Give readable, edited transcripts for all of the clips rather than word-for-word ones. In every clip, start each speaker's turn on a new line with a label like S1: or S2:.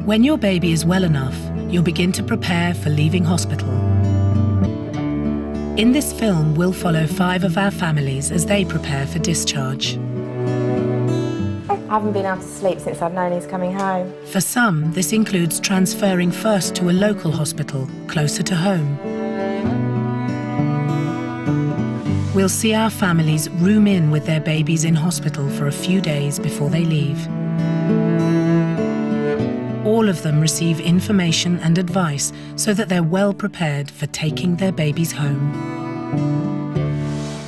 S1: When your baby is well enough, you'll begin to prepare for leaving hospital. In this film, we'll follow 5 of our families as they prepare for discharge.
S2: I haven't been able to sleep since I've known he's coming home.
S1: For some, this includes transferring first to a local hospital, closer to home. We'll see our families room in with their babies in hospital for a few days before they leave. All of them receive information and advice so that they're well prepared for taking their babies home.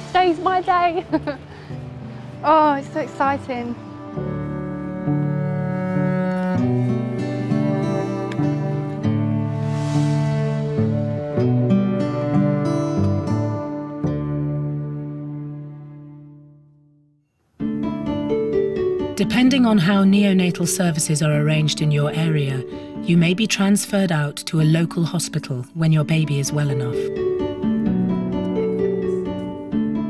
S3: Today's my day. Oh, it's so exciting.
S1: Depending on how neonatal services are arranged in your area, you may be transferred out to a local hospital when your baby is well enough.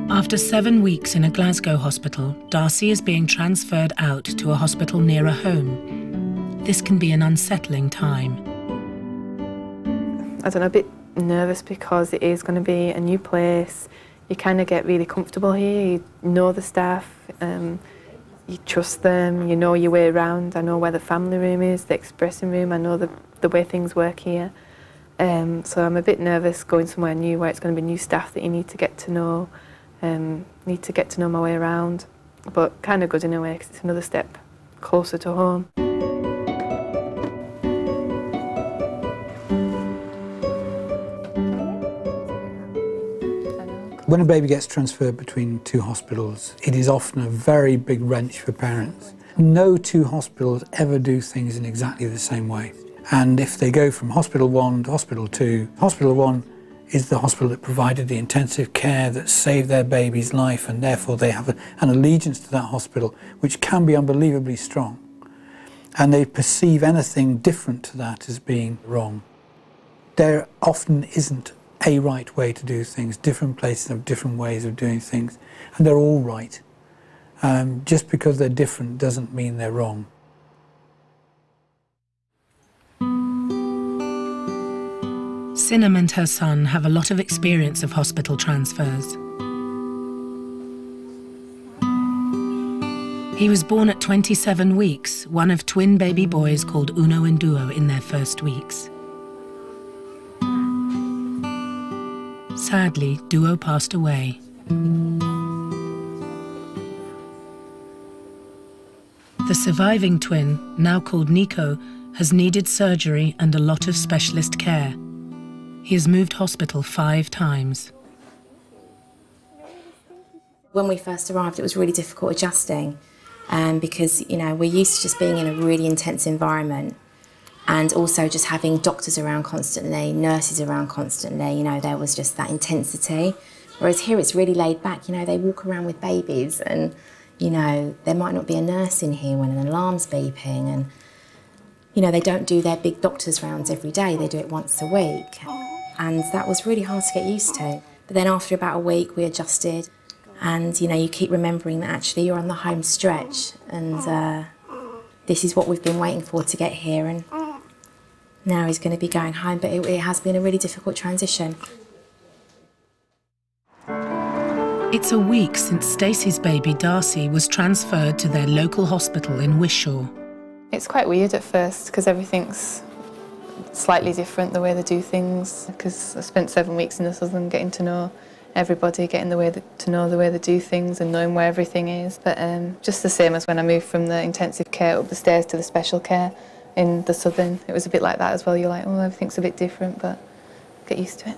S1: After 7 weeks in a Glasgow hospital, Darcy is being transferred out to a hospital nearer home. This can be an unsettling time.
S2: I don't know, a bit nervous because it is going to be a new place. You kind of get really comfortable here, you know the staff. You trust them, you know your way around. I know where the family room is, the expressing room, I know the way things work here. So I'm a bit nervous going somewhere new where it's going to be new staff that you need to get to know, need to get to know my way around. But kind of good in a way because it's another step closer to home.
S4: When a baby gets transferred between 2 hospitals, it is often a very big wrench for parents. No 2 hospitals ever do things in exactly the same way. And if they go from hospital 1 to hospital 2, hospital 1 is the hospital that provided the intensive care that saved their baby's life, and therefore they have an allegiance to that hospital which can be unbelievably strong. And they perceive anything different to that as being wrong. There often isn't a right way to do things. Different places have different ways of doing things, and they're all right. Just because they're different doesn't mean they're wrong.
S1: Sinem and her son have a lot of experience of hospital transfers. He was born at 27 weeks, one of twin baby boys called Uno and Duo in their first weeks. Sadly, Duo passed away. The surviving twin, now called Nico, has needed surgery and a lot of specialist care. He has moved hospital 5 times.
S2: When we first arrived, it was really difficult adjusting because, you know, we're used to just being in a really intense environment. And also just having doctors around constantly, nurses around constantly, you know, there was just that intensity. Whereas here it's really laid back, you know, they walk around with babies and, you know, there might not be a nurse in here when an alarm's beeping and, you know, they don't do their big doctor's rounds every day, they do it once a week. And that was really hard to get used to. But then after about a week we adjusted and, you know, you keep remembering that actually you're on the home stretch and this is what we've been waiting for to get here. And now he's going to be going home, but it has been a really difficult transition.
S1: It's a week since Stacey's baby Darcy was transferred to their local hospital in Wishaw.
S5: It's quite weird at first because everything's slightly different the way they do things, because I spent 7 weeks in the Southern getting to know everybody, getting to know the way they do things and knowing where everything is. But just the same as when I moved from the intensive care up the stairs to the special care in the Southern, it was a bit like that as well. You're like, oh, everything's a bit different, but get used to it.